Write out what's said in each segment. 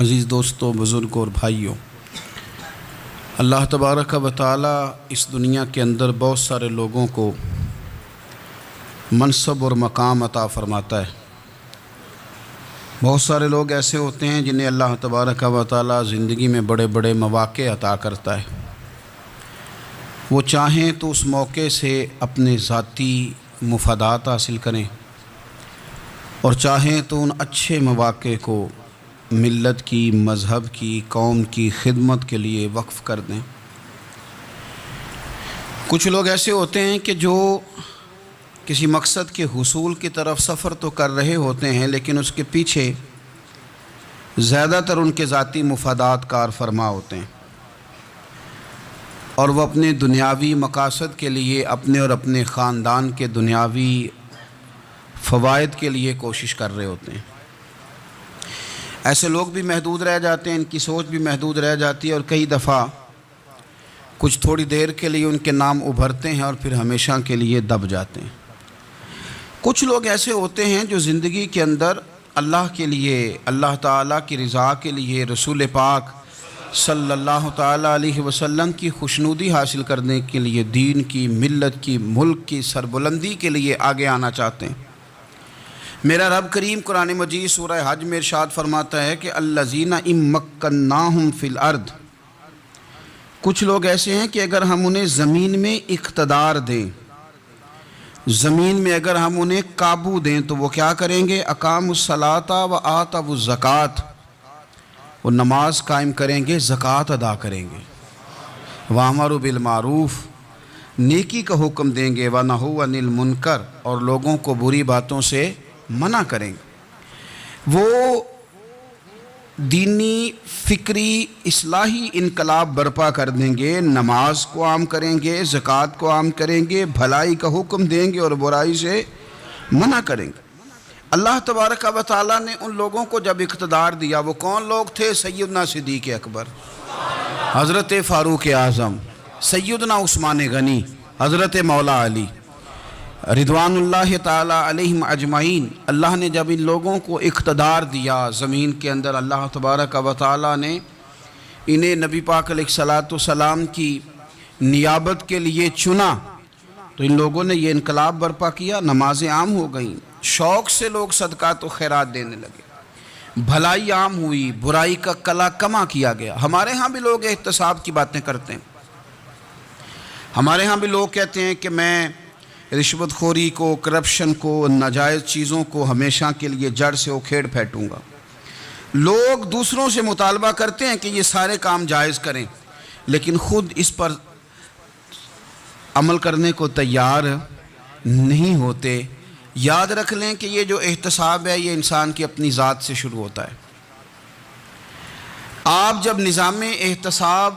عزیز دوستوں، بزرگوں اور بھائیوں، اللہ تبارک و تعالی اس دنیا کے اندر بہت سارے لوگوں کو منصب اور مقام عطا فرماتا ہے۔ بہت سارے لوگ ایسے ہوتے ہیں جنہیں اللہ تبارک و تعالی زندگی میں بڑے بڑے مواقع عطا کرتا ہے۔ وہ چاہیں تو اس موقع سے اپنے ذاتی مفادات حاصل کریں اور چاہیں تو ان اچھے مواقع کو ملت کی، مذہب کی، قوم کی خدمت کے لیے وقف کر دیں۔ کچھ لوگ ایسے ہوتے ہیں کہ جو کسی مقصد کے حصول کی طرف سفر تو کر رہے ہوتے ہیں، لیکن اس کے پیچھے زیادہ تر ان کے ذاتی مفادات کار فرما ہوتے ہیں، اور وہ اپنے دنیاوی مقاصد کے لیے، اپنے اور اپنے خاندان کے دنیاوی فوائد کے لیے کوشش کر رہے ہوتے ہیں۔ ایسے لوگ بھی محدود رہ جاتے ہیں، ان کی سوچ بھی محدود رہ جاتی ہے، اور کئی دفعہ کچھ تھوڑی دیر کے لیے ان کے نام ابھرتے ہیں اور پھر ہمیشہ کے لیے دب جاتے ہیں۔ کچھ لوگ ایسے ہوتے ہیں جو زندگی کے اندر اللہ کے لیے، اللہ تعالیٰ کی رضا کے لیے، رسول پاک صلی اللہ تعالیٰ علیہ وسلم کی خوشنودی حاصل کرنے کے لیے، دین کی، ملت کی، ملک کی سربلندی کے لیے آگے آنا چاہتے ہیں۔ میرا رب کریم قرآن مجید سورہ حج میں ارشاد فرماتا ہے کہ الذین ان مکناہم فی الارض، کچھ لوگ ایسے ہیں کہ اگر ہم انہیں زمین میں اقتدار دیں، زمین میں اگر ہم انہیں قابو دیں تو وہ کیا کریں گے؟ اقاموا الصلاۃ و آتوا الزکوٰۃ، وہ نماز قائم کریں گے، زکوٰۃ ادا کریں گے، وامروا بالمعروف، نیکی کا حکم دیں گے، ونہوا عن المنکر، اور لوگوں کو بری باتوں سے منع کریں گے۔ وہ دینی، فکری، اصلاحی انقلاب برپا کر دیں گے، نماز کو عام کریں گے، زکوٰۃ کو عام کریں گے، بھلائی کا حکم دیں گے اور برائی سے منع کریں گے۔ اللہ تبارک و تعالیٰ نے ان لوگوں کو جب اقتدار دیا، وہ کون لوگ تھے؟ سیدنا صدیق اکبر، حضرت فاروق اعظم، سیدنا عثمان غنی، حضرت مولا علی رضوان اللہ تعالیٰ علیہم اجمعین۔ اللہ نے جب ان لوگوں کو اقتدار دیا زمین کے اندر، اللہ تبارک و تعالیٰ نے انہیں نبی پاک علیہ الصلاۃ والسلام کی نیابت کے لیے چنا، تو ان لوگوں نے یہ انقلاب برپا کیا، نمازیں عام ہو گئیں، شوق سے لوگ صدقات و خیرات دینے لگے، بھلائی عام ہوئی، برائی کا کلا کما کیا گیا۔ ہمارے ہاں بھی لوگ احتساب کی باتیں کرتے ہیں، ہمارے ہاں بھی لوگ کہتے ہیں کہ میں رشوت خوری کو، کرپشن کو، ناجائز چیزوں کو ہمیشہ کے لیے جڑ سے اکھیڑ پھینٹوں گا۔ لوگ دوسروں سے مطالبہ کرتے ہیں کہ یہ سارے کام جائز کریں، لیکن خود اس پر عمل کرنے کو تیار نہیں ہوتے۔ یاد رکھ لیں کہ یہ جو احتساب ہے، یہ انسان کی اپنی ذات سے شروع ہوتا ہے۔ آپ جب نظام احتساب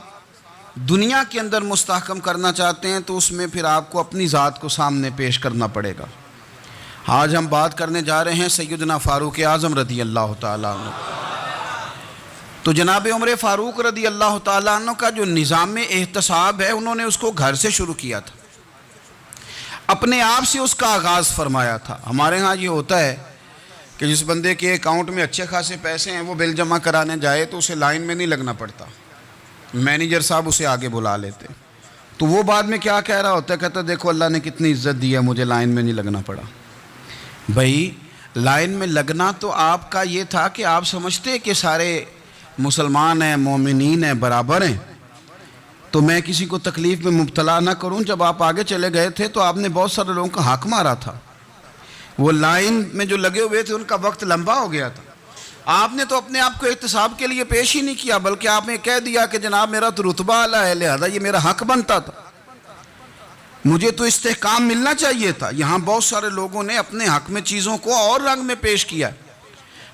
دنیا کے اندر مستحکم کرنا چاہتے ہیں تو اس میں پھر آپ کو اپنی ذات کو سامنے پیش کرنا پڑے گا۔ آج ہم بات کرنے جا رہے ہیں سیدنا فاروق اعظم رضی اللہ تعالیٰ عنہ۔ تو جناب عمر فاروق رضی اللہ تعالیٰ عنہ کا جو نظام احتساب ہے، انہوں نے اس کو گھر سے شروع کیا تھا، اپنے آپ سے اس کا آغاز فرمایا تھا۔ ہمارے ہاں یہ ہوتا ہے کہ جس بندے کے اکاؤنٹ میں اچھے خاصے پیسے ہیں، وہ بل جمع کرانے جائے تو اسے لائن میں نہیں لگنا پڑتا، مینیجر صاحب اسے آگے بلا لیتے، تو وہ بعد میں کیا کہہ رہا ہوتا ہے؟ کہتا دیکھو اللہ نے کتنی عزت دی ہے، مجھے لائن میں نہیں لگنا پڑا۔ بھائی لائن میں لگنا تو آپ کا یہ تھا کہ آپ سمجھتے کہ سارے مسلمان ہیں، مومنین ہیں، برابر ہیں، تو میں کسی کو تکلیف میں مبتلا نہ کروں۔ جب آپ آگے چلے گئے تھے تو آپ نے بہت سارے لوگوں کا حق مارا تھا، وہ لائن میں جو لگے ہوئے تھے ان کا وقت لمبا ہو گیا تھا۔ آپ نے تو اپنے آپ کو احتساب کے لیے پیش ہی نہیں کیا، بلکہ آپ نے کہہ دیا کہ جناب میرا تو رتبہ اعلیٰ ہے، لہذا یہ میرا حق بنتا تھا، مجھے تو استحکام ملنا چاہیے تھا۔ یہاں بہت سارے لوگوں نے اپنے حق میں چیزوں کو اور رنگ میں پیش کیا۔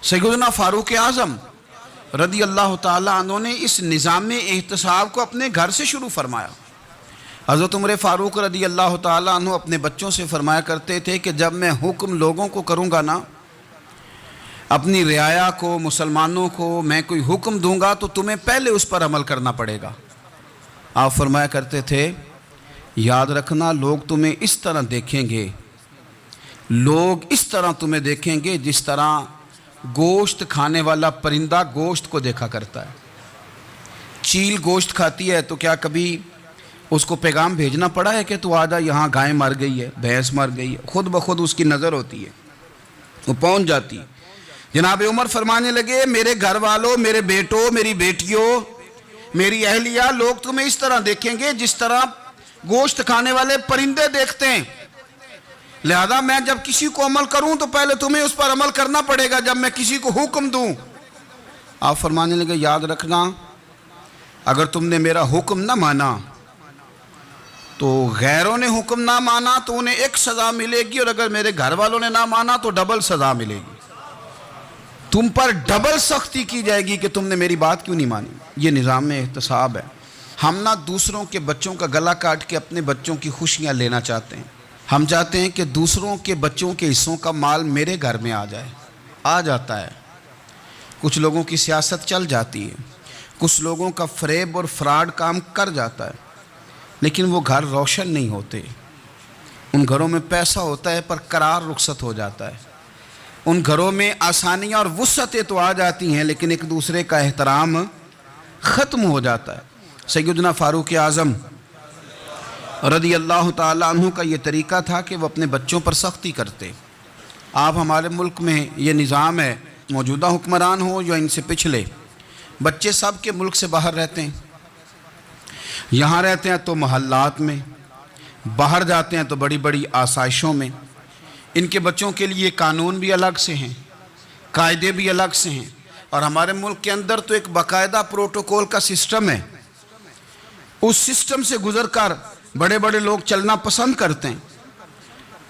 سیدنا فاروق اعظم رضی اللہ تعالیٰ عنہ نے اس نظام احتساب کو اپنے گھر سے شروع فرمایا۔ حضرت عمر فاروق رضی اللہ تعالیٰ عنہ اپنے بچوں سے فرمایا کرتے تھے کہ جب میں حکم لوگوں کو کروں گا نا، اپنی رعایا کو، مسلمانوں کو میں کوئی حکم دوں گا تو تمہیں پہلے اس پر عمل کرنا پڑے گا۔ آپ فرمایا کرتے تھے یاد رکھنا، لوگ تمہیں اس طرح دیکھیں گے، لوگ اس طرح تمہیں دیکھیں گے جس طرح گوشت کھانے والا پرندہ گوشت کو دیکھا کرتا ہے. چیل گوشت کھاتی ہے تو کیا کبھی اس کو پیغام بھیجنا پڑا ہے کہ تو آجا یہاں گائے مر گئی ہے, بھینس مر گئی ہے؟ خود بخود اس کی نظر ہوتی ہے, وہ پہنچ جاتی ہے. جناب عمر فرمانے لگے میرے گھر والوں, میرے بیٹوں, میری بیٹیوں, میری اہلیہ, لوگ تمہیں اس طرح دیکھیں گے جس طرح گوشت کھانے والے پرندے دیکھتے ہیں. لہذا میں جب کسی کو عمل کروں تو پہلے تمہیں اس پر عمل کرنا پڑے گا جب میں کسی کو حکم دوں. آپ فرمانے لگے یاد رکھنا اگر تم نے میرا حکم نہ مانا تو غیروں نے حکم نہ مانا تو انہیں ایک سزا ملے گی, اور اگر میرے گھر والوں نے نہ مانا تو ڈبل سزا ملے گی. تم پر ڈبل سختی کی جائے گی کہ تم نے میری بات کیوں نہیں مانی. یہ نظام احتساب ہے. ہم نہ دوسروں کے بچوں کا گلا کاٹ کے اپنے بچوں کی خوشیاں لینا چاہتے ہیں. ہم چاہتے ہیں کہ دوسروں کے بچوں کے حصوں کا مال میرے گھر میں آ جائے. آ جاتا ہے. کچھ لوگوں کی سیاست چل جاتی ہے, کچھ لوگوں کا فریب اور فراڈ کام کر جاتا ہے, لیکن وہ گھر روشن نہیں ہوتے. ان گھروں میں پیسہ ہوتا ہے پر قرار رخصت ہو جاتا ہے. ان گھروں میں آسانیاں اور وسعتیں تو آ جاتی ہیں لیکن ایک دوسرے کا احترام ختم ہو جاتا ہے. سیدنا فاروق اعظم رضی اللہ تعالیٰ عنہ کا یہ طریقہ تھا کہ وہ اپنے بچوں پر سختی کرتے. آپ ہمارے ملک میں یہ نظام ہے, موجودہ حکمران ہو یا ان سے پچھلے, بچے سب کے ملک سے باہر رہتے ہیں. یہاں رہتے ہیں تو محلات میں, باہر جاتے ہیں تو بڑی بڑی آسائشوں میں. ان کے بچوں کے لیے قانون بھی الگ سے ہیں, قاعدے بھی الگ سے ہیں, اور ہمارے ملک کے اندر تو ایک باقاعدہ پروٹوکول کا سسٹم ہے. اس سسٹم سے گزر کر بڑے بڑے لوگ چلنا پسند کرتے ہیں.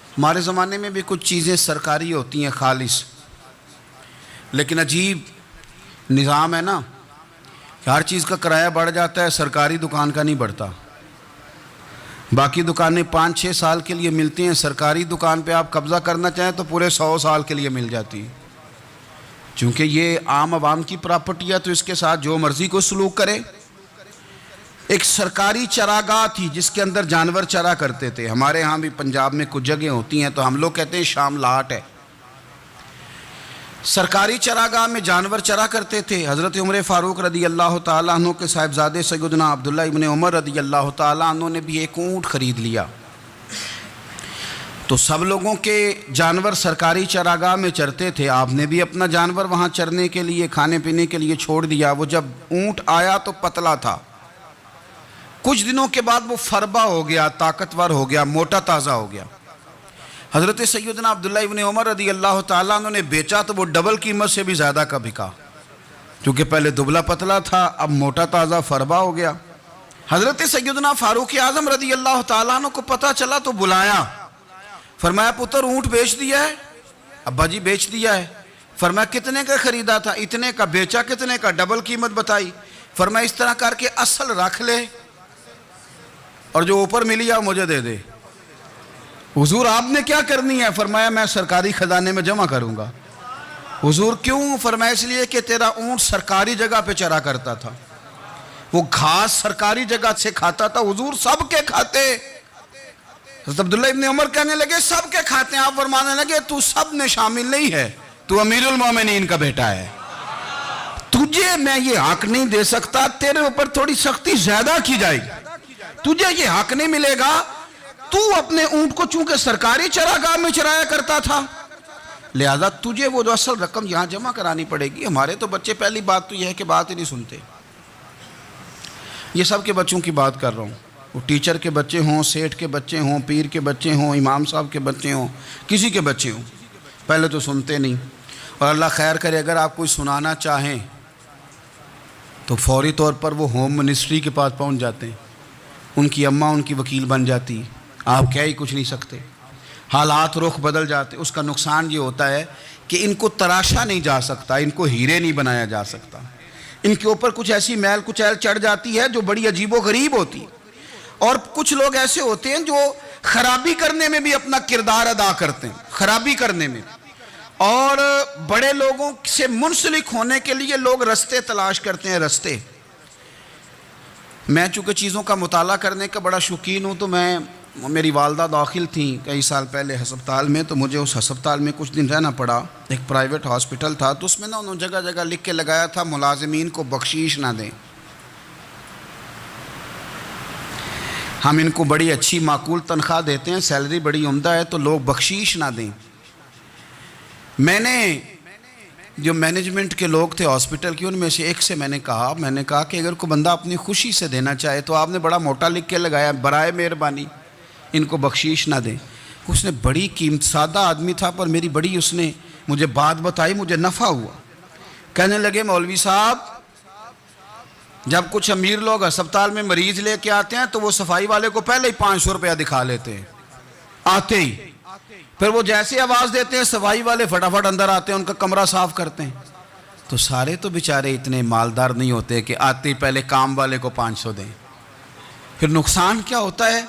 ہمارے زمانے میں بھی کچھ چیزیں سرکاری ہوتی ہیں خالص, لیکن عجیب نظام ہے نا, ہر چیز کا کرایہ بڑھ جاتا ہے, سرکاری دکان کا نہیں بڑھتا. باقی دکانیں 5-6 سال کے لیے ملتی ہیں, سرکاری دکان پہ آپ قبضہ کرنا چاہیں تو پورے 100 سال کے لیے مل جاتی ہے. چونکہ یہ عام عوام کی پراپرٹی ہے تو اس کے ساتھ جو مرضی کو سلوک کرے. ایک سرکاری چراگاہ تھی جس کے اندر جانور چرا کرتے تھے. ہمارے ہاں بھی پنجاب میں کچھ جگہیں ہوتی ہیں تو ہم لوگ کہتے ہیں شام لاٹ ہے. سرکاری چراگاہ میں جانور چرا کرتے تھے. حضرت عمر فاروق رضی اللہ تعالیٰ عنہ کے صاحبزادے سیدنا عبداللہ ابن عمر رضی اللہ تعالیٰ عنہ نے بھی ایک اونٹ خرید لیا. تو سب لوگوں کے جانور سرکاری چراگاہ میں چرتے تھے, آپ نے بھی اپنا جانور وہاں چرنے کے لیے, کھانے پینے کے لیے چھوڑ دیا. وہ جب اونٹ آیا تو پتلا تھا, کچھ دنوں کے بعد وہ فربا ہو گیا, طاقتور ہو گیا, موٹا تازہ ہو گیا. حضرت سیدنا عبداللہ ابن عمر رضی اللہ تعالیٰ عنہ نے بیچا تو وہ ڈبل قیمت سے بھی زیادہ کا بکا, کیونکہ پہلے دبلا پتلا تھا, اب موٹا تازہ فربا ہو گیا. حضرت سیدنا فاروق اعظم رضی اللہ تعالیٰ عنہ کو پتہ چلا تو بلایا, فرمایا پتر اونٹ بیچ دیا ہے؟ ابا جی بیچ دیا ہے. فرمایا کتنے کا خریدا تھا؟ اتنے کا. بیچا کتنے کا؟ ڈبل قیمت بتائی. فرمایا اس طرح کر کے اصل رکھ لے اور جو اوپر ملی ہے مجھے دے دے. حضور آپ نے کیا کرنی ہے؟ فرمایا میں سرکاری خزانے میں جمع کروں گا. حضور کیوں؟ فرمایا اس لیے کہ تیرا اونٹ سرکاری جگہ پہ چرا کرتا تھا, وہ گھاس سرکاری جگہ سے کھاتا تھا. حضور سب کے کھاتے. حضرت عبداللہ ابن عمر کہنے لگے سب کے کھاتے ہیں. آپ فرمانے لگے تو سب میں شامل نہیں ہے, تو امیر المومنین کا بیٹا ہے, تجھے میں یہ حق نہیں دے سکتا, تیرے اوپر تھوڑی سختی زیادہ کی جائے گی, تجھے یہ حق نہیں ملے گا. تو اپنے اونٹ کو چونکہ سرکاری چراگاہ میں چرایا کرتا تھا, لہذا تجھے وہ جو اصل رقم یہاں جمع کرانی پڑے گی. ہمارے تو بچے پہلی بات تو یہ ہے کہ بات ہی نہیں سنتے. یہ سب کے بچوں کی بات کر رہا ہوں, وہ ٹیچر کے بچے ہوں, سیٹھ کے بچے ہوں, پیر کے بچے ہوں, امام صاحب کے بچے ہوں, کسی کے بچے ہوں, پہلے تو سنتے نہیں. اور اللہ خیر کرے اگر آپ کوئی سنانا چاہیں تو فوری طور پر وہ ہوم منسٹری کے پاس پہنچ جاتے ہیں, ان کی اماں ان کی وکیل بن جاتی, آپ کہہ ہی کچھ نہیں سکتے. حالات رخ بدل جاتے. اس کا نقصان یہ ہوتا ہے کہ ان کو تراشا نہیں جا سکتا, ان کو ہیرے نہیں بنایا جا سکتا, ان کے اوپر کچھ ایسی میل کچیل چڑھ جاتی ہے جو بڑی عجیب و غریب ہوتی. اور کچھ لوگ ایسے ہوتے ہیں جو خرابی کرنے میں بھی اپنا کردار ادا کرتے ہیں, خرابی کرنے میں. اور بڑے لوگوں سے منسلک ہونے کے لیے لوگ رستے تلاش کرتے ہیں, رستے. میں چونکہ چیزوں کا مطالعہ کرنے کا بڑا شوقین ہوں تو میں میری والدہ داخل تھیں کئی سال پہلے ہسپتال میں، تو مجھے اس ہسپتال میں کچھ دن رہنا پڑا۔ ایک پرائیویٹ ہاسپٹل تھا، تو اس میں انہوں نے جگہ جگہ لکھ کے لگایا تھا ملازمین کو بخشیش نہ دیں، ہم ان کو بڑی اچھی معقول تنخواہ دیتے ہیں، سیلری بڑی عمدہ ہے، تو لوگ بخشیش نہ دیں۔ میں نے جو مینجمنٹ کے لوگ تھے ہاسپٹل کی، ان میں سے ایک سے میں نے کہا کہ اگر کوئی بندہ اپنی خوشی سے دینا چاہے تو آپ نے بڑا موٹا لکھ کے لگایا برائے مہربانی ان کو بخشیش نہ دیں۔ اس نے بڑی قیمت، سادہ آدمی تھا پر میری بڑی اس نے مجھے بات بتائی، مجھے نفع ہوا۔ کہنے لگے مولوی صاحب، جب کچھ امیر لوگ ہسپتال میں مریض لے کے آتے ہیں تو وہ صفائی والے کو پہلے ہی 500 روپیہ دکھا لیتے ہیں آتے ہی، پھر وہ جیسے آواز دیتے ہیں صفائی والے فٹافٹ اندر آتے ہیں، ان کا کمرہ صاف کرتے ہیں۔ تو سارے تو بیچارے اتنے مالدار نہیں ہوتے کہ آتے ہی پہلے کام والے کو 500 دیں۔ پھر نقصان کیا ہوتا ہے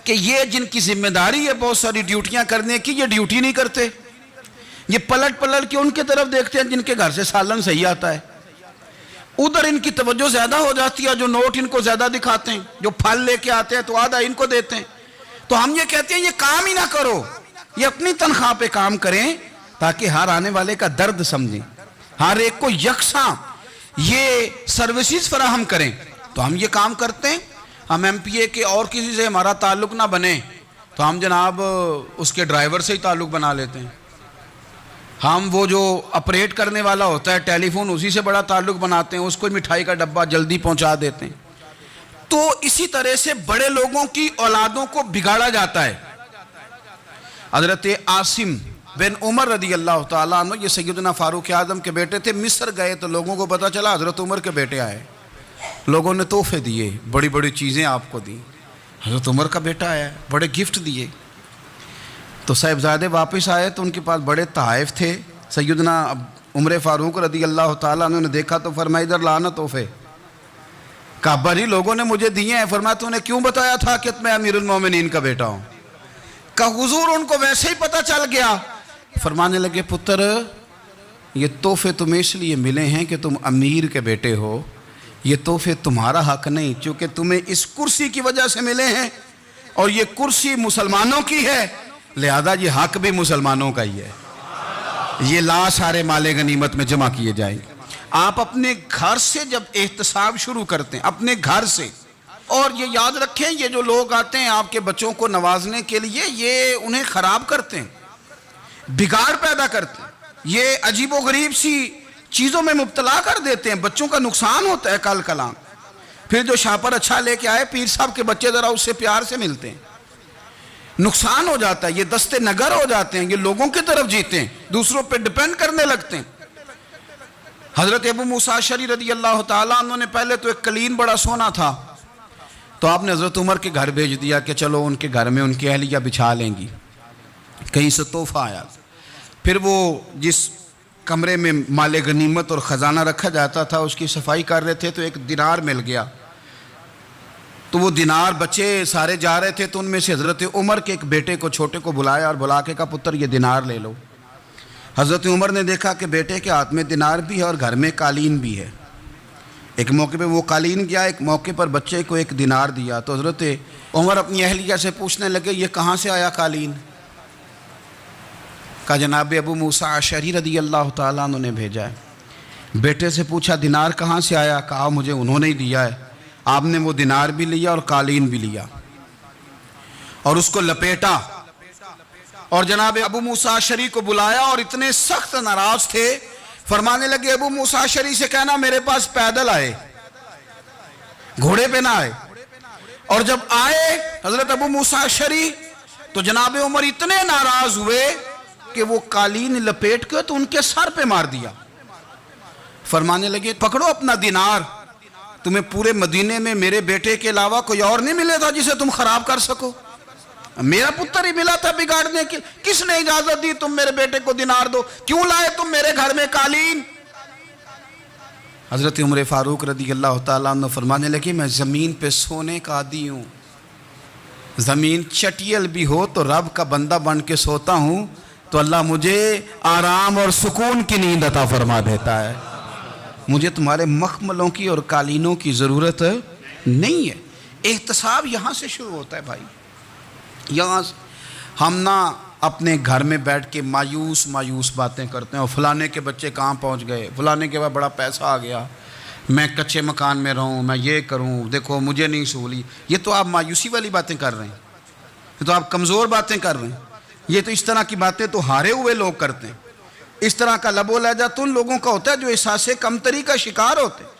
کہ یہ جن کی ذمہ داری ہے بہت ساری ڈیوٹیاں کرنے کی، یہ ڈیوٹی نہیں کرتے، یہ پلٹ کے ان کے طرف دیکھتے ہیں جن کے گھر سے سالن صحیح آتا ہے، ادھر ان کی توجہ زیادہ ہو جاتی ہے، جو نوٹ ان کو زیادہ دکھاتے ہیں، جو پھل لے کے آتے ہیں تو آدھا ان کو دیتے ہیں۔ تو ہم یہ کہتے ہیں یہ کام ہی نہ کرو، یہ اپنی تنخواہ پہ کام کریں تاکہ ہر آنے والے کا درد سمجھیں، ہر ایک کو یکساں یہ سروسز فراہم کریں۔ تو ہم یہ کام کرتے ہیں۔ ہم ایم پی اے کے اور کسی سے ہمارا تعلق نہ بنے تو ہم جناب اس کے ڈرائیور سے ہی تعلق بنا لیتے ہیں، ہم وہ جو آپریٹ کرنے والا ہوتا ہے ٹیلی فون اسی سے بڑا تعلق بناتے ہیں، اس کو مٹھائی کا ڈبہ جلدی پہنچا دیتے ہیں۔ تو اسی طرح سے بڑے لوگوں کی اولادوں کو بگاڑا جاتا ہے۔ حضرت عاصم بن عمر رضی اللہ تعالیٰ عنہ، یہ سیدنا فاروق اعظم کے بیٹے تھے، مصر گئے تو لوگوں کو پتہ چلا حضرت عمر کے بیٹے آئے، لوگوں نے تحفے دیے، بڑی بڑی چیزیں آپ کو دی، حضرت عمر کا بیٹا آیا، بڑے گفٹ دیے۔ تو صاحبزادے واپس آئے تو ان کے پاس بڑے تحائف تھے۔ سیدنا عمر فاروق رضی اللہ تعالیٰ عنہ نے دیکھا تو فرمایا ادھر لانا تحفے۔ کہا بڑی لوگوں نے مجھے دیے ہیں۔ فرمایا تو نے کیوں بتایا تھا کہ میں امیر المومنین کا بیٹا ہوں؟ کہا حضور ان کو ویسے ہی پتہ چل گیا۔ فرمانے لگے پتر یہ تحفے تمہیں اس لیے ملے ہیں کہ تم امیر کے بیٹے ہو، یہ تحفے تمہارا حق نہیں، چونکہ تمہیں اس کرسی کی وجہ سے ملے ہیں اور یہ کرسی مسلمانوں کی ہے، لہذا یہ حق بھی مسلمانوں کا ہی ہے، یہ لا سارے مال غنیمت میں جمع کیے جائیں گے۔ آپ اپنے گھر سے جب احتساب شروع کرتے ہیں، اپنے گھر سے، اور یہ یاد رکھیں یہ جو لوگ آتے ہیں آپ کے بچوں کو نوازنے کے لیے، یہ انہیں خراب کرتے ہیں، بگاڑ پیدا کرتے ہیں، یہ عجیب و غریب سی چیزوں میں مبتلا کر دیتے ہیں، بچوں کا نقصان ہوتا ہے کل کلام۔ پھر جو شاپر اچھا لے کے آئے پیر صاحب کے بچے ذرا اس سے پیار سے ملتے ہیں، نقصان ہو جاتا ہے، یہ دستے نگر ہو جاتے ہیں، یہ لوگوں کی طرف جیتے ہیں، دوسروں پہ ڈیپینڈ کرنے لگتے ہیں۔ حضرت ابو موسیٰ اشعری رضی اللہ تعالیٰ عنہ نے پہلے تو ایک قلین بڑا سونا تھا، تو آپ نے حضرت عمر کے گھر بھیج دیا کہ چلو ان کے گھر میں ان کی اہلیہ بچھا لیں گی، کہیں سے تحفہ آیا۔ پھر وہ جس کمرے میں مال غنیمت اور خزانہ رکھا جاتا تھا اس کی صفائی کر رہے تھے تو ایک دینار مل گیا، تو وہ دینار بچے سارے جا رہے تھے، تو ان میں سے حضرت عمر کے ایک بیٹے کو چھوٹے کو بلایا اور بلا کے کہا پتر یہ دینار لے لو۔ حضرت عمر نے دیکھا کہ بیٹے کے ہاتھ میں دینار بھی ہے اور گھر میں قالین بھی ہے، ایک موقع پہ وہ قالین گیا، ایک موقع پر بچے کو ایک دینار دیا۔ تو حضرت عمر اپنی اہلیہ سے پوچھنے لگے یہ کہاں سے آیا قالین؟ کہا جناب ابو موسیٰ اشعری رضی اللہ تعالیٰ عنہ نے بھیجا ہے۔ بیٹے سے پوچھا دینار کہاں سے آیا؟ کہا مجھے انہوں نے ہی دیا ہے۔ آپ نے وہ دینار بھی لیا اور قالین بھی لیا اور اس کو لپیٹا اور جناب ابو موسیٰ اشعری کو بلایا اور اتنے سخت ناراض تھے، فرمانے لگے ابو موسیٰ اشعری سے کہنا میرے پاس پیدل آئے، گھوڑے پہ نہ آئے۔ اور جب آئے حضرت ابو موسیٰ اشعری تو جناب عمر اتنے ناراض ہوئے کہ وہ قالین لپیٹ کے تو ان کے سر پہ مار دیا۔ فرمانے لگے پکڑو اپنا دینار، تمہیں پورے مدینے میں میرے بیٹے کے علاوہ کوئی اور نہیں ملے تھا جسے تم خراب کر سکو، میرا پتر ہی ملا تھا بگاڑنے کی، کس نے اجازت دی تم میرے بیٹے کو دینار دو؟ کیوں لائے تم میرے گھر میں قالین؟ حضرت عمر فاروق رضی اللہ تعالیٰ عنہ فرمانے لگے میں زمین پہ سونے کا عادی ہوں، زمین چٹیل بھی ہو تو رب کا بندہ بن کے سوتا ہوں تو اللہ مجھے آرام اور سکون کی نیند عطا فرما دیتا ہے، مجھے تمہارے مخملوں کی اور قالینوں کی ضرورت نہیں ہے۔ احتساب یہاں سے شروع ہوتا ہے بھائی، یہاں ہم نہ اپنے گھر میں بیٹھ کے مایوس باتیں کرتے ہیں، اور فلانے کے بچے کہاں پہنچ گئے، فلانے کے بعد بڑا پیسہ آ گیا، میں کچے مکان میں رہوں، میں یہ کروں، دیکھو مجھے نہیں سہولی۔ یہ تو آپ مایوسی والی باتیں کر رہے ہیں، یہ تو آپ کمزور باتیں کر رہے ہیں، یہ تو اس طرح کی باتیں تو ہارے ہوئے لوگ کرتے ہیں۔ اس طرح کا لب و لہجہ تو ان لوگوں کا ہوتا ہے جو احساس کمتری کا شکار ہوتے ہیں۔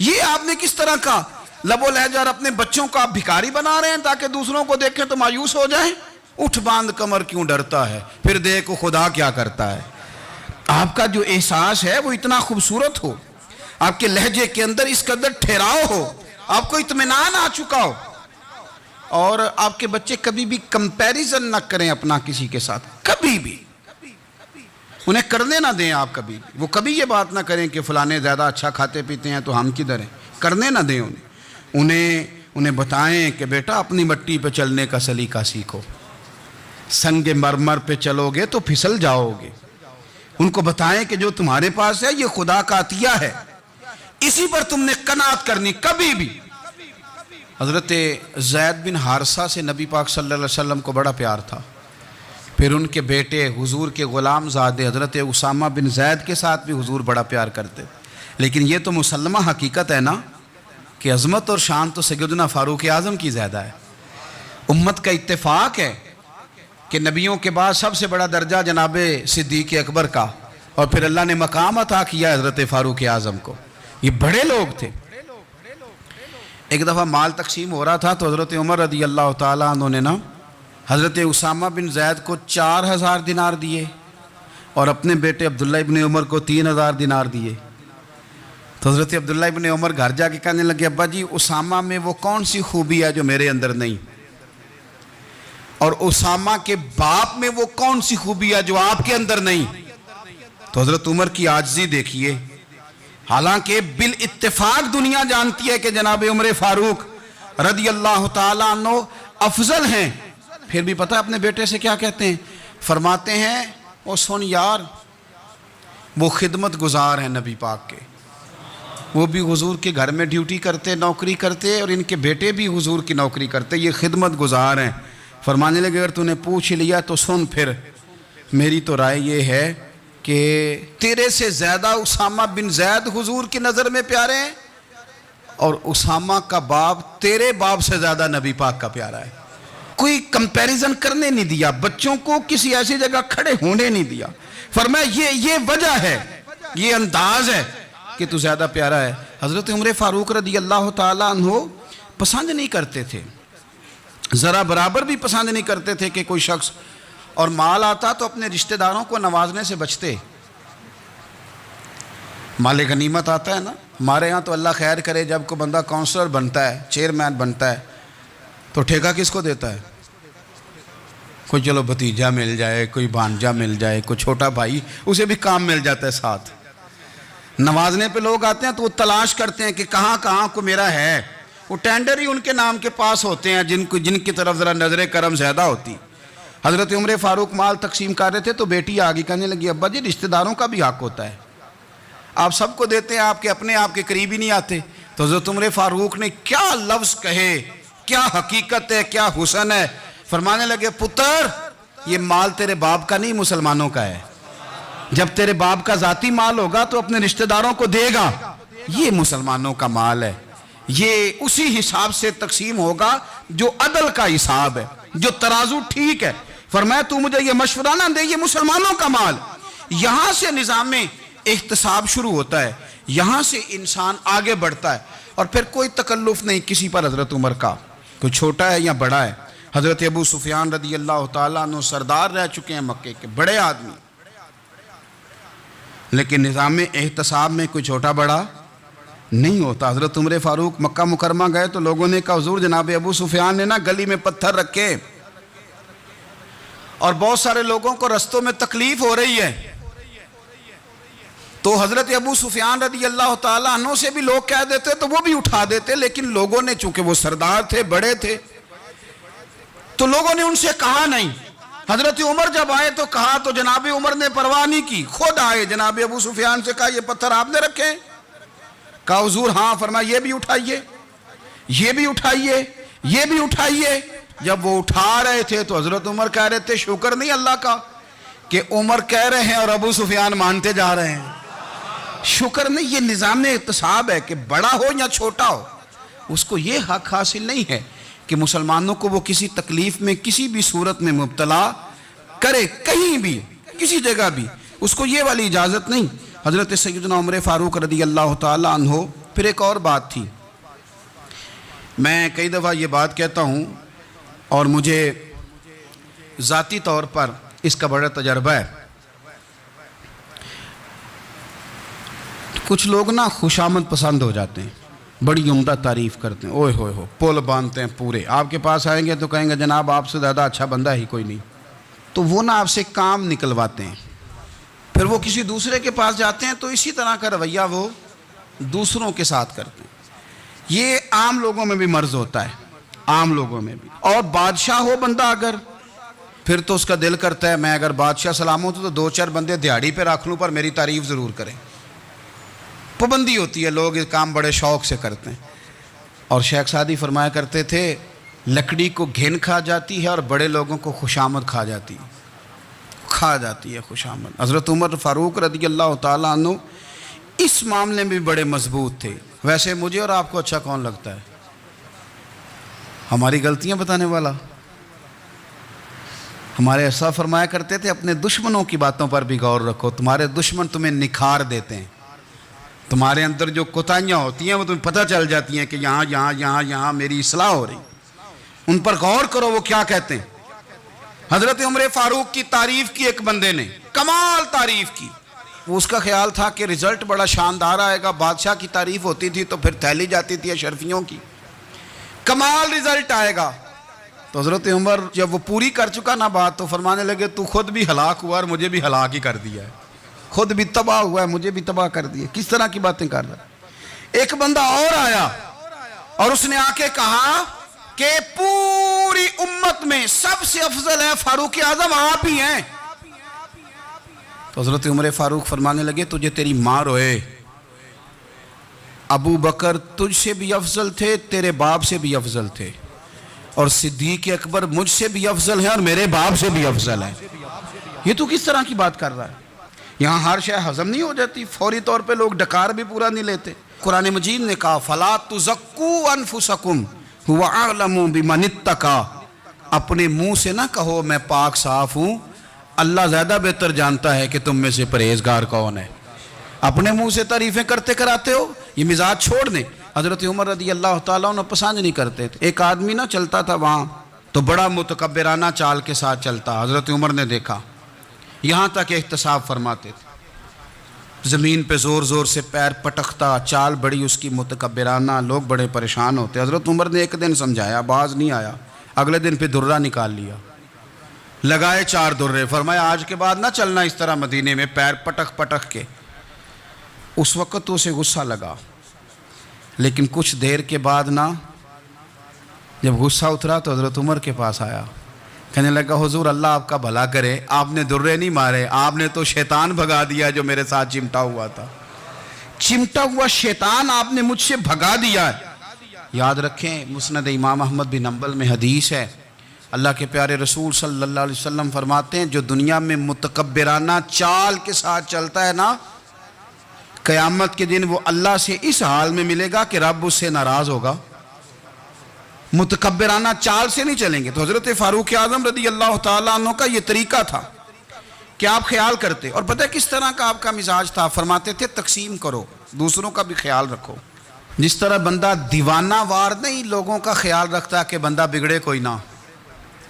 یہ آپ نے کس طرح کا لب و لہجہ، اور اپنے بچوں کو آپ بھکاری بنا رہے ہیں تاکہ دوسروں کو دیکھیں تو مایوس ہو جائیں۔ اٹھ باندھ کمر کیوں ڈرتا ہے، پھر دیکھو خدا کیا کرتا ہے۔ آپ کا جو احساس ہے وہ اتنا خوبصورت ہو، آپ کے لہجے کے اندر اس قدر ٹھہراؤ ہو، آپ کو اطمینان آ چکا ہو، اور آپ کے بچے کبھی بھی کمپیریزن نہ کریں اپنا کسی کے ساتھ، کبھی بھی انہیں کرنے نہ دیں آپ کبھی بھی۔ وہ کبھی یہ بات نہ کریں کہ فلانے زیادہ اچھا کھاتے پیتے ہیں تو ہم کدھر ہیں، کرنے نہ دیں انہیں بتائیں کہ بیٹا اپنی مٹی پہ چلنے کا سلیقہ سیکھو، سنگ مرمر پہ چلو گے تو پھسل جاؤ گے۔ ان کو بتائیں کہ جو تمہارے پاس ہے یہ خدا کا عطیہ ہے، اسی پر تم نے قناعت کرنی کبھی بھی۔ حضرت زید بن حارثہ سے نبی پاک صلی اللہ علیہ وسلم کو بڑا پیار تھا، پھر ان کے بیٹے حضور کے غلام زادے حضرت اسامہ بن زید کے ساتھ بھی حضور بڑا پیار کرتے۔ لیکن یہ تو مسلمہ حقیقت ہے نا کہ عظمت اور شان تو سیدنا فاروق اعظم کی زیادہ ہے۔ امت کا اتفاق ہے کہ نبیوں کے بعد سب سے بڑا درجہ جناب صدیق اکبر کا، اور پھر اللہ نے مقام عطا کیا حضرت فاروق اعظم کو۔ یہ بڑے لوگ تھے۔ ایک دفعہ مال تقسیم ہو رہا تھا تو حضرت عمر رضی اللہ تعالیٰ عنہ نے نا حضرت اسامہ بن زید کو 4000 دینار دیے، اور اپنے بیٹے عبداللہ ابن عمر کو 3000 دینار دیے۔ تو حضرت عبداللہ ابن عمر گھر جا کے کہنے لگے، ابا جی اسامہ میں وہ کون سی خوبی ہے جو میرے اندر نہیں، اور اسامہ کے باپ میں وہ کون سی خوبی ہے جو آپ کے اندر نہیں۔ تو حضرت عمر کی عاجزی دیکھیے، حالانکہ بالاتفاق دنیا جانتی ہے کہ جناب عمر فاروق رضی اللہ تعالیٰ عنہ افضل ہیں، پھر بھی پتہ اپنے بیٹے سے کیا کہتے ہیں، فرماتے ہیں وہ سن یار، وہ خدمت گزار ہیں نبی پاک کے، وہ بھی حضور کے گھر میں ڈیوٹی کرتے، نوکری کرتے، اور ان کے بیٹے بھی حضور کی نوکری کرتے، یہ خدمت گزار ہیں۔ فرمانے لگے اگر تو نے پوچھ لیا تو سن، پھر میری تو رائے یہ ہے کہ تیرے سے زیادہ اسامہ بن زید حضور کی نظر میں پیارے ہیں، اور اسامہ کا باپ تیرے باپ سے زیادہ نبی پاک کا پیارا ہے۔ کوئی کمپیریزن کرنے نہیں دیا، بچوں کو کسی ایسی جگہ کھڑے ہونے نہیں دیا۔ فرمایا یہ وجہ ہے، یہ انداز ہے کہ تو زیادہ پیارا ہے۔ حضرت عمر فاروق رضی اللہ تعالیٰ عنہ پسند نہیں کرتے تھے، ذرا برابر بھی پسند نہیں کرتے تھے کہ کوئی شخص اور مال آتا تو اپنے رشتہ داروں کو نوازنے سے بچتے۔ مال غنیمت آتا ہے نا، ہمارے ہاں تو اللہ خیر کرے جب کوئی بندہ کونسلر بنتا ہے، چیئرمین بنتا ہے، تو ٹھیکہ کس کو دیتا ہے؟ کوئی چلو بھتیجا مل جائے، کوئی بھانجا مل جائے، کوئی چھوٹا بھائی، اسے بھی کام مل جاتا ہے ساتھ۔ نوازنے پہ لوگ آتے ہیں تو وہ تلاش کرتے ہیں کہ کہاں کہاں کو میرا ہے، وہ ٹینڈر ہی ان کے نام کے پاس ہوتے ہیں جن کی طرف ذرا نظر کرم زیادہ ہوتی۔ حضرت عمر فاروق مال تقسیم کر رہے تھے تو بیٹی آگے کہنے لگی، ابا جی رشتہ داروں کا بھی حق ہوتا ہے، آپ سب کو دیتے ہیں، آپ کے قریب ہی نہیں آتے۔ تو حضرت عمر فاروق نے کیا لفظ کہے، کیا حقیقت ہے، کیا حسن ہے۔ فرمانے لگے پتر یہ مال تیرے باپ کا نہیں مسلمانوں کا ہے، جب تیرے باپ کا ذاتی مال ہوگا تو اپنے رشتہ داروں کو دے گا، یہ مسلمانوں کا مال ہے، یہ اسی حساب سے تقسیم ہوگا جو عدل کا حساب ہے، جو ترازو ٹھیک ہے۔ فرمایا تو مجھے یہ مشورہ نہ دے، یہ مسلمانوں کا مال۔ یہاں سے نظام احتساب شروع ہوتا ہے، یہاں سے انسان آگے بڑھتا ہے، اور پھر کوئی تکلف نہیں کسی پر حضرت عمر کا، کوئی چھوٹا ہے یا بڑا ہے۔ حضرت ابو سفیان رضی اللہ تعالیٰ عنہ سردار رہ چکے ہیں مکے کے، بڑے آدمی، لیکن نظام احتساب میں کوئی چھوٹا بڑا نہیں ہوتا۔ حضرت عمر فاروق مکہ مکرمہ گئے تو لوگوں نے کہا حضور جناب ابو سفیان نے نا گلی میں پتھر رکھے، اور بہت سارے لوگوں کو رستوں میں تکلیف ہو رہی ہے، تو حضرت ابو سفیان رضی اللہ تعالیٰ عنہ سے بھی لوگ کہہ دیتے تو وہ بھی اٹھا دیتے، لیکن لوگوں نے چونکہ وہ سردار تھے، بڑے تھے، تو لوگوں نے ان سے کہا نہیں۔ حضرت عمر جب آئے تو کہا تو جناب عمر نے پرواہ نہیں کی، خود آئے جناب ابو سفیان سے کہا یہ پتھر آپ نے رکھے؟ کہا حضور ہاں۔ فرمایا یہ بھی اٹھائیے، یہ بھی اٹھائیے، یہ بھی اٹھائیے۔ جب وہ اٹھا رہے تھے تو حضرت عمر کہہ رہے تھے شکر نہیں اللہ کا کہ عمر کہہ رہے ہیں اور ابو سفیان مانتے جا رہے ہیں. شکر نہیں. یہ نظام اعتصاب ہے کہ بڑا ہو یا چھوٹا ہو اس کو یہ حق حاصل نہیں ہے کہ مسلمانوں کو وہ کسی تکلیف میں کسی بھی صورت میں مبتلا کرے, کہیں بھی کسی جگہ بھی, اس کو یہ والی اجازت نہیں. حضرت سیدنا عمر فاروق رضی اللہ تعالی عنہ. پھر ایک اور بات تھی, میں کئی دفعہ یہ بات کہتا ہوں اور مجھے ذاتی طور پر اس کا بڑا تجربہ ہے. کچھ لوگ نا خوشامد پسند ہو جاتے ہیں, بڑی عمدہ تعریف کرتے ہیں, اوئے ہوئے ہو پول باندھتے ہیں پورے, آپ کے پاس آئیں گے تو کہیں گے جناب آپ سے زیادہ اچھا بندہ ہی کوئی نہیں. تو وہ نا آپ سے کام نکلواتے ہیں, پھر وہ کسی دوسرے کے پاس جاتے ہیں تو اسی طرح کا رویہ وہ دوسروں کے ساتھ کرتے ہیں. یہ عام لوگوں میں بھی مرض ہوتا ہے, عام لوگوں میں بھی. اور بادشاہ ہو بندہ اگر, پھر تو اس کا دل کرتا ہے میں اگر بادشاہ سلام ہوں تو دو چار بندے دیہڑی پہ رکھ لوں پر میری تعریف ضرور کریں. پابندی ہوتی ہے, لوگ یہ کام بڑے شوق سے کرتے ہیں. اور شیخ سعدی فرمایا کرتے تھے لکڑی کو گھن کھا جاتی ہے اور بڑے لوگوں کو خوشامد کھا جاتی ہے خوشامد. حضرت عمر فاروق رضی اللہ تعالیٰ عنہ اس معاملے میں بھی بڑے مضبوط تھے. ویسے مجھے اور آپ کو اچھا کون لگتا ہے؟ ہماری غلطیاں بتانے والا. ہمارے ایسا فرمایا کرتے تھے اپنے دشمنوں کی باتوں پر بھی غور رکھو, تمہارے دشمن تمہیں نکھار دیتے ہیں. تمہارے اندر جو کوتاہیاں ہوتی ہیں وہ تمہیں پتہ چل جاتی ہیں کہ یہاں میری اصلاح ہو رہی. ان پر غور کرو وہ کیا کہتے ہیں. حضرت عمر فاروق کی تعریف کی ایک بندے نے, کمال تعریف کی. وہ اس کا خیال تھا کہ رزلٹ بڑا شاندار آئے گا. بادشاہ کی تعریف ہوتی تھی تو پھر تھیلی جاتی تھی اشرفیوں کی, کمال رزلٹ آئے گا. تو حضرت عمر جب وہ پوری کر چکا نا بات تو فرمانے لگے تو خود بھی ہلاک ہوا اور مجھے بھی ہلاک ہی کر دیا ہے, خود بھی تباہ ہوا ہے مجھے بھی تباہ کر دیا. کس طرح کی باتیں کر رہا ہے. ایک بندہ اور آیا اور اس نے آ کے کہا کہ پوری امت میں سب سے افضل ہے فاروق اعظم آپ ہی ہیں. تو حضرت عمر فاروق فرمانے لگے تجھے تیری ماں روئے, ابو بکر تجھ سے بھی افضل تھے, تیرے باپ سے بھی افضل تھے, اور صدیق اکبر مجھ سے بھی افضل ہیں اور میرے باپ سے بھی افضل ہیں. یہ تو کس طرح کی بات کر رہا ہے. یہاں ہر شے ہضم نہیں ہو جاتی, فوری طور پہ لوگ ڈکار بھی پورا نہیں لیتے. قرآن مجید نے کہا فَلَا تُزَكُّوا أَنفُسَكُمْ هُوَ أَعْلَمُ بِمَنِ اتَّقَىٰ. اپنے منہ سے نہ کہو میں پاک صاف ہوں, اللہ زیادہ بہتر جانتا ہے کہ تم میں سے پرہیزگار کون ہے. اپنے منہ سے تعریفیں کرتے کراتے ہو, یہ مزاج چھوڑ دیں. حضرت عمر رضی اللہ تعالیٰ عنہ پسند نہیں کرتے تھے. ایک آدمی نہ چلتا تھا وہاں تو بڑا متکبرانہ چال کے ساتھ چلتا. حضرت عمر نے دیکھا, یہاں تک احتساب فرماتے تھے, زمین پہ زور زور سے پیر پٹکتا, چال بڑی اس کی متکبرانہ, لوگ بڑے پریشان ہوتے. حضرت عمر نے ایک دن سمجھایا, باز نہیں آیا. اگلے دن پہ درہ نکال لیا, لگائے 4 درے, فرمایا آج کے بعد نہ چلنا اس طرح مدینے میں پیر پٹک پٹک کے. اس وقت تو اسے غصہ لگا, لیکن کچھ دیر کے بعد نا جب غصہ اترا تو حضرت عمر کے پاس آیا, کہنے لگا حضور اللہ آپ کا بھلا کرے, آپ نے درے نہیں مارے, آپ نے تو شیطان بھگا دیا جو میرے ساتھ چمٹا ہوا تھا. چمٹا ہوا شیطان آپ نے مجھ سے بھگا دیا ہے. یاد رکھیں مسند امام احمد بن حنبل میں حدیث ہے, اللہ کے پیارے رسول صلی اللہ علیہ وسلم فرماتے ہیں جو دنیا میں متکبرانہ چال کے ساتھ چلتا ہے نا, قیامت کے دن وہ اللہ سے اس حال میں ملے گا کہ رب اس سے ناراض ہوگا. متکبرانہ چال سے نہیں چلیں گے. تو حضرت فاروق اعظم رضی اللہ تعالیٰ عنہ کا یہ طریقہ تھا کہ آپ خیال کرتے, اور پتہ کس طرح کا آپ کا مزاج تھا. فرماتے تھے تقسیم کرو, دوسروں کا بھی خیال رکھو. جس طرح بندہ دیوانہ وار نہیں لوگوں کا خیال رکھتا کہ بندہ بگڑے کوئی نہ,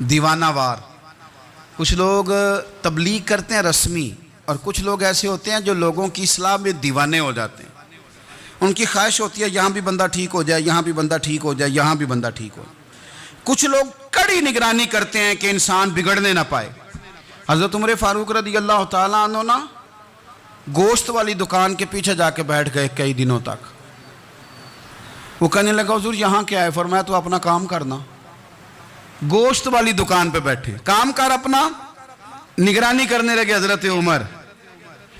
دیوانہ وار. کچھ لوگ تبلیغ کرتے ہیں رسمی, اور کچھ لوگ ایسے ہوتے ہیں جو لوگوں کی اصلاح میں دیوانے ہو جاتے ہیں. ان کی خواہش ہوتی ہے یہاں بھی بندہ ٹھیک ہو جائے, یہاں بھی بندہ ٹھیک ہو جائے, یہاں بھی بندہ ٹھیک ہو. کچھ لوگ کڑی نگرانی کرتے ہیں کہ انسان بگڑنے نہ پائے. حضرت عمر فاروق رضی اللہ تعالیٰ عنہ نا گوشت والی دکان کے پیچھے جا کے بیٹھ گئے کئی دنوں تک. وہ کہنے لگا حضور یہاں کیا ہے؟ فرمایا تو اپنا کام کرنا. گوشت والی دکان پہ بیٹھے, کام کر اپنا, نگرانی کرنے لگے حضرت عمر.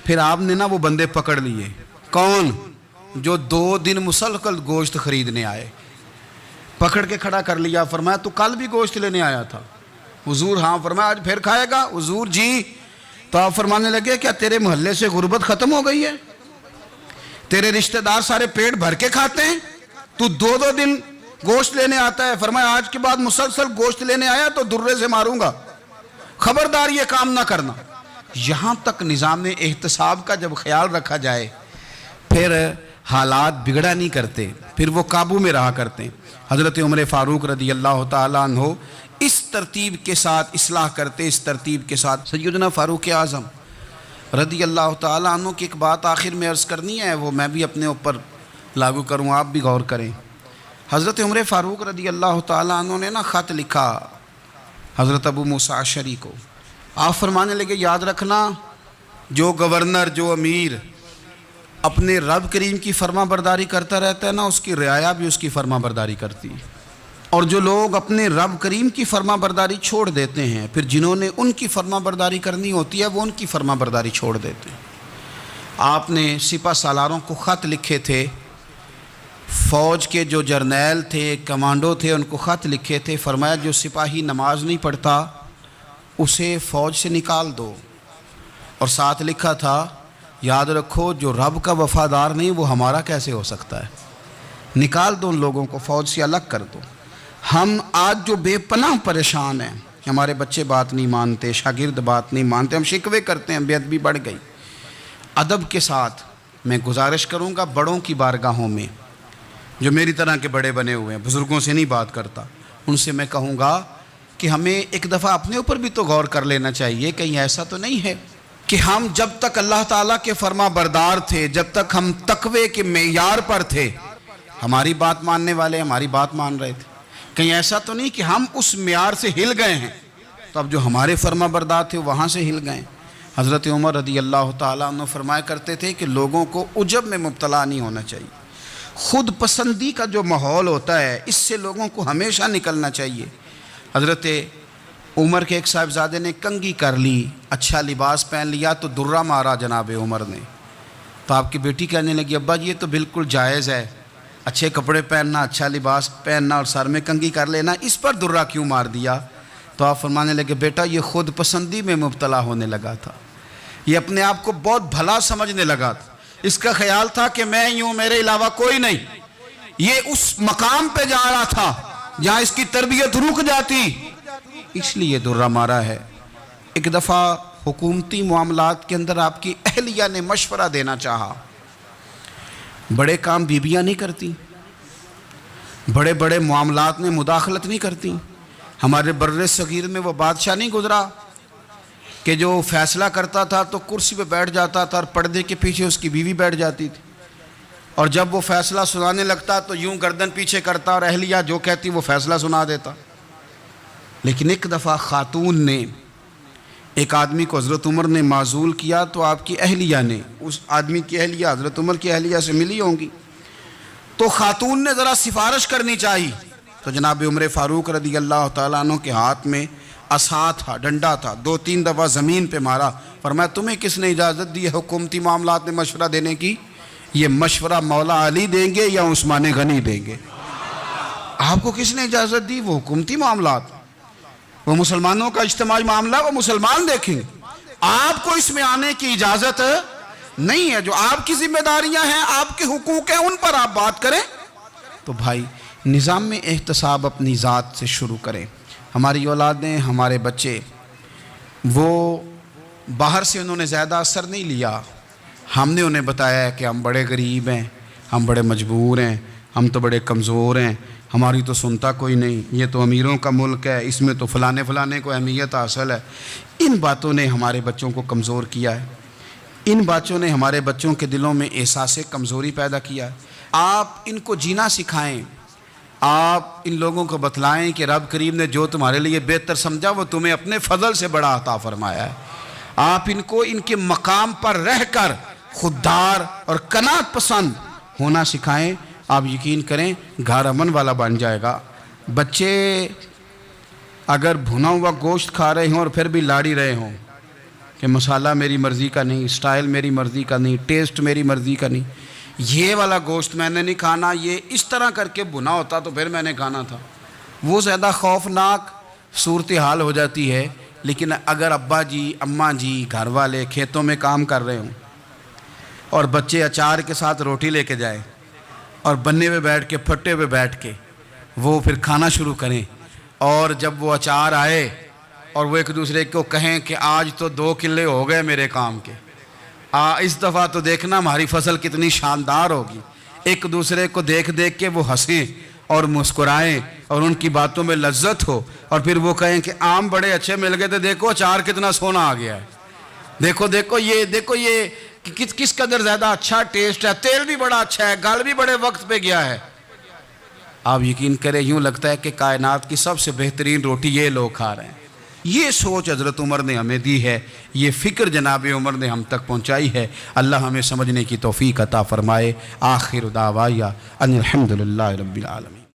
پھر آپ نے نا وہ بندے پکڑ لیے. کون؟ جو 2 دن مسلسل گوشت خریدنے آئے. پکڑ کے کھڑا کر لیا، فرمایا تو کل بھی گوشت لینے آیا تھا؟ حضور ہاں۔ فرمایا آج پھر کھائے گا؟ حضور جی۔ تو آپ فرمانے لگے کیا تیرے محلے سے غربت ختم ہو گئی ہے؟ تیرے رشتہ دار سارے پیٹ بھر کے کھاتے ہیں، تو دو دو دن گوشت لینے آتا ہے؟ فرمایا آج کے بعد مسلسل گوشت لینے آیا تو درے سے ماروں گا، خبردار یہ کام نہ کرنا۔ یہاں تک نظام احتساب کا جب خیال رکھا جائے پھر حالات بگڑا نہیں کرتے، پھر وہ قابو میں رہا کرتے ہیں۔ حضرت عمر فاروق رضی اللہ تعالیٰ عنہ اس ترتیب کے ساتھ اصلاح کرتے، اس ترتیب کے ساتھ۔ سیدنا فاروق اعظم رضی اللہ تعالیٰ عنہ کی ایک بات آخر میں عرض کرنی ہے، وہ میں بھی اپنے اوپر لاگو کروں، آپ بھی غور کریں۔ حضرت عمر فاروق رضی اللہ تعالیٰ عنہ نے نا خط لکھا حضرت ابو موسیٰ اشعری کو۔ آپ فرمانے لگے یاد رکھنا، جو گورنر، جو امیر اپنے رب کریم کی فرما برداری کرتا رہتا ہے نا، اس کی رعایا بھی اس کی فرما برداری کرتی ہے، اور جو لوگ اپنے رب کریم کی فرما برداری چھوڑ دیتے ہیں، پھر جنہوں نے ان کی فرما برداری کرنی ہوتی ہے وہ ان کی فرما برداری چھوڑ دیتے ہیں۔ آپ نے سپہ سالاروں کو خط لکھے تھے، فوج کے جو جرنیل تھے، کمانڈو تھے، ان کو خط لکھے تھے، فرمایا جو سپاہی نماز نہیں پڑھتا اسے فوج سے نکال دو، اور ساتھ لکھا تھا یاد رکھو جو رب کا وفادار نہیں وہ ہمارا کیسے ہو سکتا ہے، نکال دو ان لوگوں کو، فوج سے الگ کر دو۔ ہم آج جو بے پناہ پریشان ہیں، ہمارے بچے بات نہیں مانتے، شاگرد بات نہیں مانتے، ہم شکوے کرتے ہیں، بے ادبی بڑھ گئی۔ ادب کے ساتھ میں گزارش کروں گا بڑوں کی بارگاہوں میں، جو میری طرح کے بڑے بنے ہوئے ہیں، بزرگوں سے نہیں بات کرتا، ان سے میں کہوں گا کہ ہمیں ایک دفعہ اپنے اوپر بھی تو غور کر لینا چاہیے، کہیں ایسا تو نہیں ہے کہ ہم جب تک اللہ تعالیٰ کے فرما بردار تھے، جب تک ہم تقوی کے معیار پر تھے، ہماری بات ماننے والے ہماری بات مان رہے تھے، کہیں ایسا تو نہیں کہ ہم اس معیار سے ہل گئے ہیں تو اب جو ہمارے فرما بردار تھے وہاں سے ہل گئے۔ حضرت عمر رضی اللہ تعالیٰ عنہ فرمایا کرتے تھے کہ لوگوں کو عجب میں مبتلا نہیں ہونا چاہیے، خود پسندی کا جو ماحول ہوتا ہے اس سے لوگوں کو ہمیشہ نکلنا چاہیے۔ حضرت عمر کے ایک صاحبزادے نے کنگھی کر لی، اچھا لباس پہن لیا تو درہ مارا جناب عمر نے، تو آپ کی بیٹی کہنے لگی ابا یہ تو بالکل جائز ہے، اچھے کپڑے پہننا، اچھا لباس پہننا اور سر میں کنگھی کر لینا، اس پر درہ کیوں مار دیا؟ تو آپ فرمانے لگے بیٹا یہ خود پسندی میں مبتلا ہونے لگا تھا، یہ اپنے آپ کو بہت بھلا سمجھنے لگا تھا، اس کا خیال تھا کہ میں یوں میرے علاوہ کوئی نہیں، یہ اس مقام پہ جا رہا تھا جہاں اس کی تربیت رک جاتی، اس لیے درہ مارا ہے۔ ایک دفعہ حکومتی معاملات کے اندر آپ کی اہلیہ نے مشورہ دینا چاہا، بڑے کام بیویاں نہیں کرتی، بڑے بڑے معاملات میں مداخلت نہیں کرتی۔ ہمارے بر صغیر میں وہ بادشاہ نہیں گزرا کہ جو فیصلہ کرتا تھا تو کرسی پہ بیٹھ جاتا تھا اور پردے کے پیچھے اس کی بیوی بیٹھ جاتی تھی، اور جب وہ فیصلہ سنانے لگتا تو یوں گردن پیچھے کرتا اور اہلیہ جو کہتی وہ فیصلہ سنا دیتا۔ لیکن ایک دفعہ خاتون نے ایک آدمی کو حضرت عمر نے معزول کیا تو آپ کی اہلیہ نے، اس آدمی کی اہلیہ حضرت عمر کی اہلیہ سے ملی ہوں گی، تو خاتون نے ذرا سفارش کرنی چاہی، تو جناب عمر فاروق رضی اللہ تعالیٰ عنہ کے ہاتھ میں عصا تھا، ڈنڈا تھا، 2-3 دفعہ زمین پہ مارا، فرمایا تمہیں کس نے اجازت دی ہے حکومتی معاملات میں مشورہ دینے کی؟ یہ مشورہ مولا علی دیں گے یا عثمان غنی دیں گے؟ آپ کو کس نے اجازت دی؟ وہ حکومتی معاملات، وہ مسلمانوں کا اجتماعی معاملہ، وہ مسلمان دیکھیں گے، آپ کو اس میں آنے کی اجازت نہیں ہے۔ جو آپ کی ذمہ داریاں ہیں، آپ کے حقوق ہیں، ان پر آپ بات کریں۔ تو بھائی نظام میں احتساب اپنی ذات سے شروع کریں۔ ہماری اولادیں، ہمارے بچے، وہ باہر سے انہوں نے زیادہ اثر نہیں لیا، ہم نے انہیں بتایا ہے کہ ہم بڑے غریب ہیں، ہم بڑے مجبور ہیں، ہم تو بڑے کمزور ہیں، ہماری تو سنتا کوئی نہیں، یہ تو امیروں کا ملک ہے، اس میں تو فلانے کو اہمیت حاصل ہے۔ ان باتوں نے ہمارے بچوں کو کمزور کیا ہے، ان باتوں نے ہمارے بچوں کے دلوں میں احساس کمزوری پیدا کیا ہے۔ آپ ان کو جینا سکھائیں، آپ ان لوگوں کو بتلائیں کہ رب کریم نے جو تمہارے لیے بہتر سمجھا وہ تمہیں اپنے فضل سے بڑا عطا فرمایا ہے۔ آپ ان کو ان کے مقام پر رہ کر خوددار اور قناعت پسند ہونا سکھائیں، آپ یقین کریں گھر امن والا بن جائے گا۔ بچے اگر بھنا ہوا گوشت کھا رہے ہوں اور پھر بھی لاڑی رہے ہوں کہ مسالہ میری مرضی کا نہیں، سٹائل میری مرضی کا نہیں، ٹیسٹ میری مرضی کا نہیں، یہ والا گوشت میں نے نہیں کھانا، یہ اس طرح کر کے بنا ہوتا تو پھر میں نے کھانا تھا۔ وہ زیادہ خوفناک صورتحال ہو جاتی ہے۔ لیکن اگر ابا جی اماں جی گھر والے کھیتوں میں کام کر رہے ہوں اور بچے اچار کے ساتھ روٹی لے کے جائیں اور بننے پہ بیٹھ کے پھٹے پہ بیٹھ کے وہ پھر کھانا شروع کریں، اور جب وہ اچار آئے اور وہ ایک دوسرے کو کہیں کہ آج تو 2 کلے ہو گئے میرے کام کے، اس دفعہ تو دیکھنا ہماری فصل کتنی شاندار ہوگی، ایک دوسرے کو دیکھ دیکھ کے وہ ہنسیں اور مسکرائیں اور ان کی باتوں میں لذت ہو، اور پھر وہ کہیں کہ آم بڑے اچھے مل گئے تھے، دیکھو اچار کتنا سونا آ گیا ہے، دیکھو یہ کس قدر زیادہ اچھا ٹیسٹ ہے، تیل بھی بڑا اچھا ہے، گل بھی بڑے وقت پہ گیا ہے۔ آپ یقین کریں یوں لگتا ہے کہ کائنات کی سب سے بہترین روٹی یہ لوگ کھا رہے ہیں۔ یہ سوچ حضرت عمر نے ہمیں دی ہے، یہ فکر جناب عمر نے ہم تک پہنچائی ہے۔ اللہ ہمیں سمجھنے کی توفیق عطا فرمائے۔ آخر دعوایا ان الحمدللہ رب العالمین۔